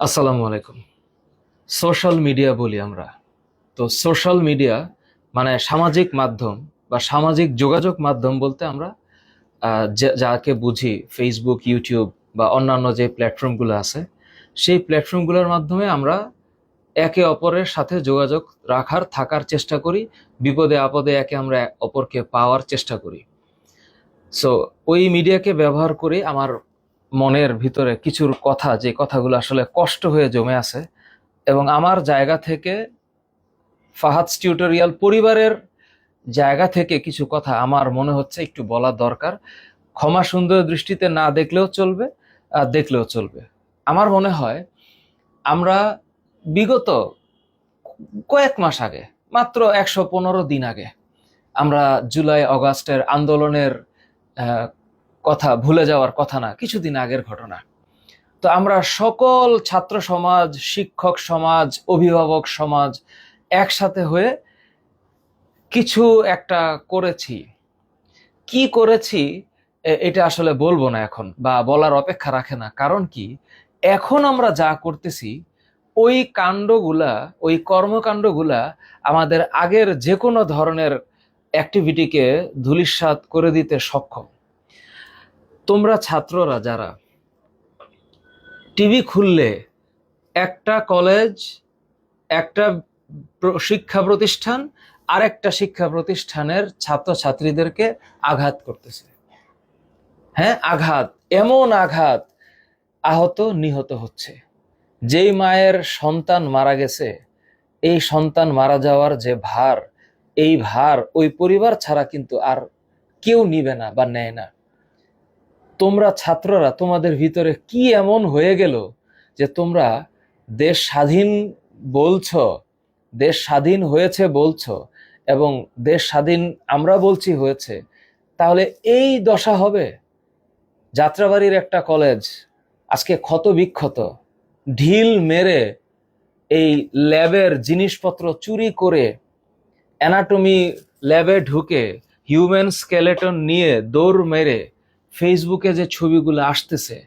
আসসালামু আলাইকুম। Social media বলি আমরা। তো সোশ্যাল মিডিয়া মানে সামাজিক মাধ্যম বা সামাজিক যোগাযোগ মাধ্যম বলতে আমরা যাকে বুঝি ফেসবুক, ইউটিউব বা অন্যান্য যে প্ল্যাটফর্মগুলো আছে, সেই প্ল্যাটফর্মগুলোর মাধ্যমে আমরা একে অপরের সাথে যোগাযোগ থাকার চেষ্টা করি। বিপদে আপদে আমরা অপরকে পাওয়ার চেষ্টা করি। সো ওই মিডিয়াকে ব্যবহার করে আমার মনের ভিতরে কিছুর কথা, যে কথাগুলো আসলে কষ্ট হয়ে জমে আছে, এবং আমার জায়গা থেকে ফাহাদস টিউটোরিয়াল পরিবারের জায়গা থেকে কিছু কথা আমার মনে হচ্ছে একটু বলা দরকার। ক্ষমা সুন্দর দৃষ্টিতে না দেখলেও চলবে, দেখলেও চলবে। আমার মনে হয় আমরা বিগত কয়েক মাস আগে, মাত্র 115 দিন আগে, আমরা জুলাই অগাস্টের আন্দোলনের আহ, কথা ভুলে যাওয়ার কথা না, কিছুদিন আগের ঘটনা। তো আমরা সকল ছাত্র সমাজ, শিক্ষক সমাজ, অভিভাবক সমাজ একসাথে হয়ে কিছু একটা করেছি। কি করেছি এটা আসলে বলবো না এখন, বা বলার অপেক্ষা রাখে না। কারণ কি, এখন আমরা যা করতেছি ওই কাণ্ডগুলা, ওই কর্মকাণ্ডগুলা আমাদের আগের যে কোনো ধরনের অ্যাক্টিভিটিকে ধূলিসাৎ করে দিতে সক্ষম। তোমরা ছাত্ররা যারা টিভি খুললে একটা কলেজ, একটা শিক্ষা প্রতিষ্ঠান আরেকটা শিক্ষা প্রতিষ্ঠানের ছাত্রছাত্রীদেরকে আঘাত করতেছে। হ্যাঁ, আঘাত, এমন আঘাত, আহত নিহত হচ্ছে। যেই মায়ের সন্তান মারা গেছে, এই সন্তান মারা যাওয়ার যে ভার, এই ভার ওই পরিবার ছাড়া কিন্তু আর কেউ নিবে না বা নেয় না। তোমরা ছাত্ররা, তোমাদের ভিতরে কি এমন হয়ে গেল যে তোমরা দেশ স্বাধীন বলছো, দেশ স্বাধীন হয়েছে বলছো, এবং দেশ স্বাধীন আমরা বলছি হয়েছে, তাহলে এই দশা হবে? যাত্রাবাড়ির একটা কলেজ আজকে ক্ষত বিক্ষত, ঢিল মেরে এই ল্যাবের জিনিসপত্র চুরি করে, অ্যানাটমি ল্যাবে ঢুকে হিউম্যান স্কেলেটন নিয়ে দৌড় মেরে ফেসবুকে যে ছবিগুলো আসতেছে,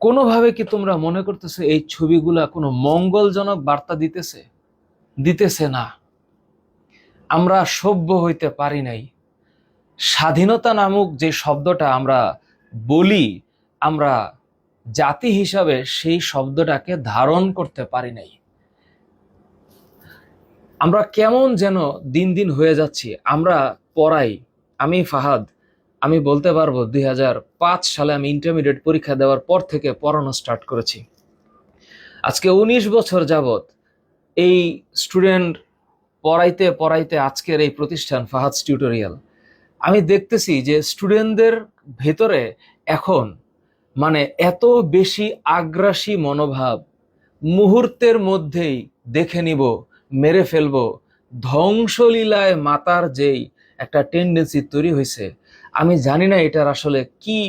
কোনোভাবে কি তোমরা মনে করতেছো এই ছবিগুলা কোনো মঙ্গলজনক বার্তা দিতেছে? দিতেছে না। আমরা সভ্য হইতে পারি নাই। স্বাধীনতা নামক যে শব্দটা আমরা বলি, আমরা জাতি হিসাবে সেই শব্দটাকে ধারণ করতে পারি নাই। আমরা কেমন যেন দিন দিন হয়ে যাচ্ছি। আমরা পড়াই, আমি ফাহাদ, আমি বলতে পারবো 2005 সালে আমি ইন্টারমিডিয়েট পরীক্ষা দেওয়ার পর থেকে পড়ানো স্টার্ট করেছি। আজকে 19 বছর যাবত এই স্টুডেন্ট পড়াইতে পড়াইতে আজকের এই প্রতিষ্ঠান ফাহাদস টিউটোরিয়াল। আমি দেখতেছি যে স্টুডেন্টদের ভেতরে এখন মানে এত বেশি আগ্রাসী মনোভাব, মুহূর্তের মধ্যেই দেখে নিব, মেরে ফেলবো, ধ্বংসলীলায় মাতার যেই একটা টেন্ডেন্সি তৈরি হয়েছে, আমি জানি না এটার আসলে কি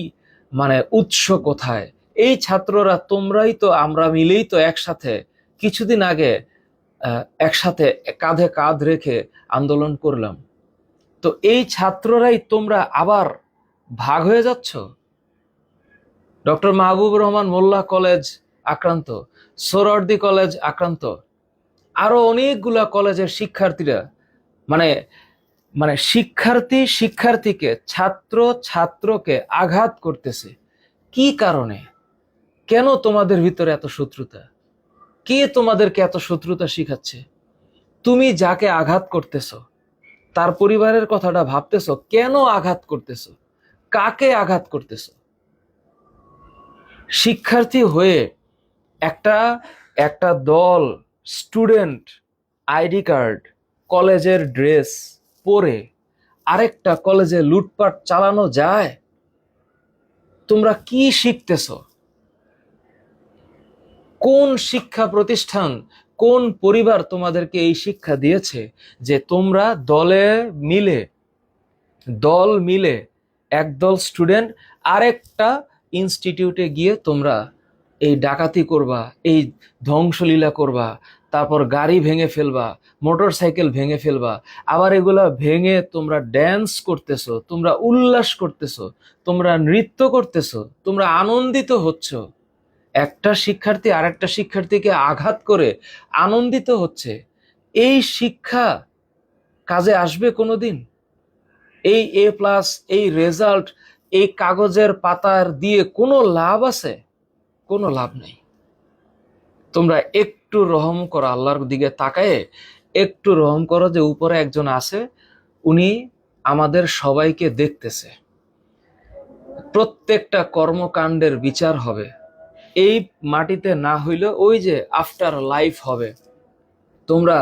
মানে উৎস কোথায়। এই ছাত্ররা, তোমরাই তো, আমরা মিলেই তো একসাথে কিছুদিন আগে একসাথে কাঁধে কাঁধ রেখে আন্দোলন করলাম। তো এই ছাত্ররাই তোমরা আবার ভাগ হয়ে যাচ্ছ। ডক্টর মাহবুবুর রহমান মোল্লা কলেজ আক্রান্ত, সোহরাওয়ার্দী কলেজ আক্রান্ত, আরো অনেকগুলা কলেজের শিক্ষার্থীরা, মানে মানে শিক্ষার্থীকে, ছাত্রকে আঘাত করতেছে। কি কারণে? কেন তোমাদের ভিতরে এত শত্রুতা? কে তোমাদেরকে এত শত্রুতা শিখাচ্ছে? তুমি যাকে আঘাত করতেছো তার পরিবারের কথাটা ভাবতেছো? কেন আঘাত করতেছো? কাকে আঘাত করতেছো? শিক্ষার্থী হয়ে একটা একটা দল স্টুডেন্ট আইডি কার্ড, কলেজের ড্রেস পরে আরেকটা কলেজে লুটপাট চালানো যায়? তোমরা কি শিখতেছো? কোন শিক্ষা প্রতিষ্ঠান, কোন পরিবার তোমাদেরকে এই শিক্ষা দিয়েছে যে তোমরা দল মিলে একদল স্টুডেন্ট আরেকটা ইনস্টিটিউটে গিয়ে তোমরা এই ডাকাতি করবা, এই ধ্বংসলীলা করবা, তারপর গাড়ি ভেঙে ফেলবা, মোটর সাইকেল ভেঙে ফেলবা, আবার এগুলা ভেঙে তোমরা ড্যান্স করতেছো, তোমরা উল্লাস করতেছো, তোমরা নৃত্য করতেছো, তোমরা আনন্দিত হচ্ছ। একটা শিক্ষার্থী আরেকটা শিক্ষার্থীকে আঘাত করে আনন্দিত হচ্ছে, এই শিক্ষা কাজে আসবে কোনোদিন? এই A+, এই রেজাল্ট, এই কাগজের পাতার দিয়ে কোনো লাভ আছে? কোনো লাভ নেই। তোমরা একটু রহম করো, আল্লাহর দিকে তাকায়ে একটু রহম করো যে উপরে একজন আছে, উনি আমাদের সবাইকে দেখতেছে। প্রত্যেকটা কর্মকাণ্ডের বিচার হবে। এই মাটিতে না হইলে ওই যে আফটার লাইফ হবে। তোমরা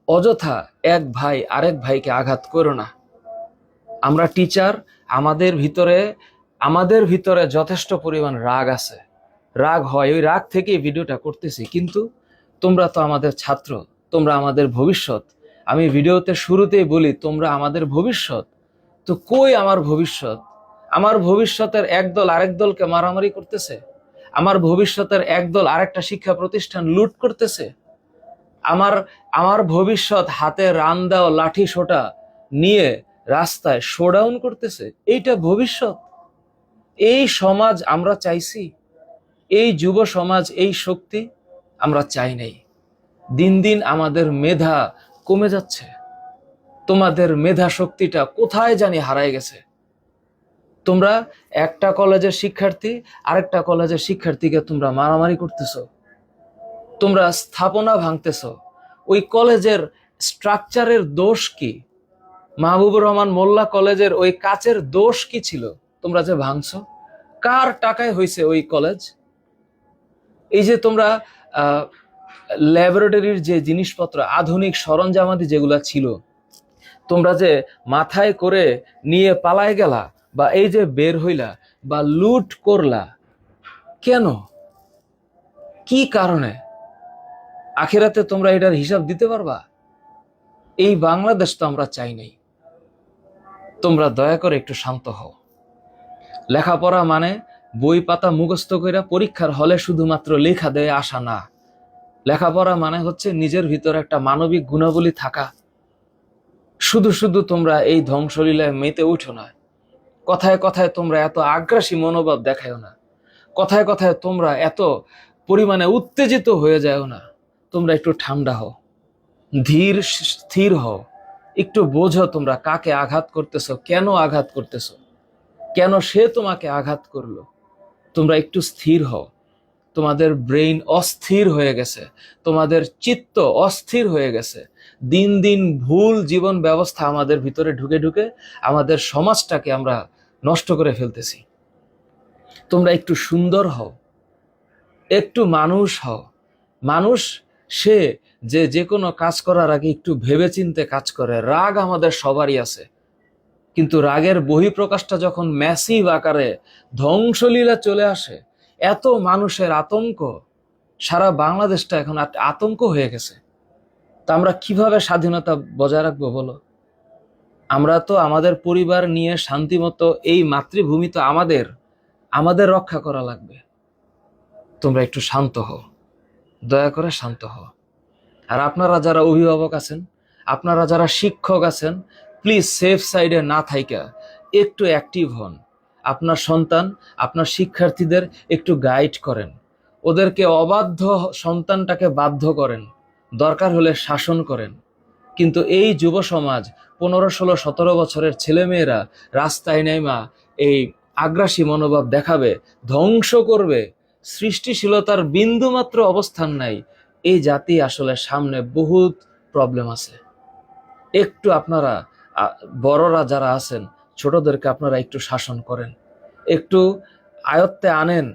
অযথা এক ভাই আরেক ভাইকে আঘাত করো না। আমরা টিচার, আমাদের ভিতরে যথেষ্ট পরিমাণ রাগ আছে, রাগ হয়, ওই রাগ থেকেই ভিডিওটা করতেছি। কিন্তু তোমরা তো আমাদের ছাত্র, তোমরা আমাদের ভবিষ্যৎ। আমি ভিডিওতে শুরুতেই বলি তোমরা আমাদের ভবিষ্যৎ। তো কই আমার ভবিষ্যৎ? আমার ভবিষ্যতের একদল আরেক দলকে মারামারি করতেছে, আমার ভবিষ্যতের একদল আরেকটা শিক্ষা প্রতিষ্ঠান লুট করতেছে, আমার ভবিষ্যৎ হাতে রান দাও লাঠি সোটা নিয়ে রাস্তায় শোডাউন করতেছে। এইটা ভবিষ্যৎ? এই সমাজ আমরা চাইছি? এই যুব সমাজ, এই শক্তি আমরা চাই নাই। দিন দিন আমাদের মেধা কমে যাচ্ছে। তোমাদের মেধা শক্তিটা কোথায় জানি হারায় গেছে। তোমরা একটা কলেজের শিক্ষার্থী আরেকটা কলেজের শিক্ষার্থীকে তোমরা মারামারি করতেছ, তোমরা স্থাপনা ভাঙতেছ। ওই কলেজের স্ট্রাকচারের দোষ কি? মাহবুবুর রহমান মোল্লা কলেজের ওই কাচের দোষ কি ছিল তোমরা যে ভাঙছো? কার টাকায় হয়েছে ওই কলেজ? এই যে তোমরা ল্যাবরেটরির যে জিনিসপত্র, আধুনিক সরঞ্জামাদি যেগুলা ছিল, তোমরা যে মাথায় করে নিয়ে পালায় গেলা, বা এই যে বের হইলা বা লুট করলা, কেন? কি কারণে? আখিরাতে তোমরা এটার হিসাব দিতে পারবা? এই বাংলাদেশ তো আমরা চাই নাই। তোমরা দয়া করে একটু শান্ত হও। লেখাপড়া মানে বই পাতা মুখস্থ কইরা পরীক্ষার হলে শুধুমাত্র লেখা দেয় আসা না। লেখাপড়া মানে হচ্ছে নিজের ভিতরে একটা মানবিক গুণাবলী থাকা। শুধু শুধু তোমরা এই ধ্বংসলীলায় মেতে উঠো না। কথায় কথায় তোমরা এত আগ্রাসী মনোভাব দেখাও না। কথায় কথায় তোমরা এত পরিমাণে উত্তেজিত হয়ে যাও না। তোমরা একটু ঠান্ডা হও, ধীর স্থির হও, একটু বোঝো তোমরা কাকে আঘাত করতেছো, কেন আঘাত করতেছো, কেন সে তোমাকে আঘাত করলো। তোমরা একটু স্থির হও। তোমাদের ব্রেইন অস্থির হয়ে গেছে, তোমাদের চিত্ত অস্থির হয়ে গেছে। দিন দিন ভুল জীবন ব্যবস্থা আমাদের ভিতরে ঢুকে ঢুকে আমাদের সমাজটাকে আমরা নষ্ট করে ফেলতেছি। তোমরা একটু সুন্দর হও, একটু মানুষ হও। মানুষ সে যে কোনো কাজ করার আগে একটু ভেবেচিন্তে কাজ করে। রাগ আমাদের সবারই আছে, কিন্তু রাগের বহিঃপ্রকাশটা যখন ম্যাসিভ আকারে ধ্বংসলীলা চলে আসে, এত মানুষের আতঙ্ক, সারা বাংলাদেশটা এখন আতঙ্ক হয়ে গেছে। তা আমরা কিভাবে স্বাধীনতা বজায় রাখবো বলো? আমরা তো আমাদের পরিবার নিয়ে শান্তিমতো, এই মাতৃভূমি তো আমাদের রক্ষা করা লাগবে। তোমরা একটু শান্ত হও, দয়া করে শান্ত হও। আর আপনারা যারা অভিভাবক আছেন, আপনারা যারা শিক্ষক আছেন, প্লিজ সেফ সাইডে না থাইকা একটু অ্যাক্টিভ হন। আপনার সন্তান, আপনার শিক্ষার্থীদের একটু গাইড করেন, ওদেরকে অবাধ্য সন্তানটাকে বাধ্য করেন, দরকার হলে শাসন করেন। কিন্তু এই যুব সমাজ, 15, 16, 17 বছরের ছেলেমেয়েরা রাস্তায় নেমা এই আগ্রাসী মনোভাব দেখাবে, ধ্বংস করবে, সৃষ্টিশীলতার বিন্দুমাত্র অবস্থান নাই। এই জাতি আসলে সামনে বহুত প্রবলেম আছে। একটু আপনারা বড়রা যারা আছেন, ছোটদেরকে আপনারা একটু শাসন করেন, একটু আয়ত্তে আনেন।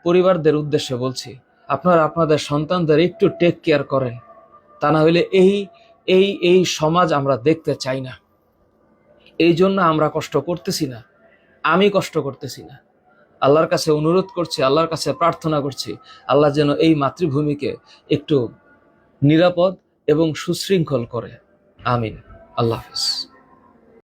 পরিবারদের উদ্দেশ্যে বলছি, আপনারা আপনাদের সন্তানদের একটু টেক কেয়ার করেন। তা না হইলে এই সমাজ আমরা দেখতে চাই না। এই জন্য আমরা কষ্ট করতেছি না, আমি কষ্ট করতেছি না। আল্লাহর কাছে অনুরোধ করছি, আল্লাহর কাছে প্রার্থনা করছি, আল্লাহ যেন এই মাতৃভূমিকে একটু নিরাপদ এবং সুশৃঙ্খল করে। আমিন। আল্লাহ হাফেজ।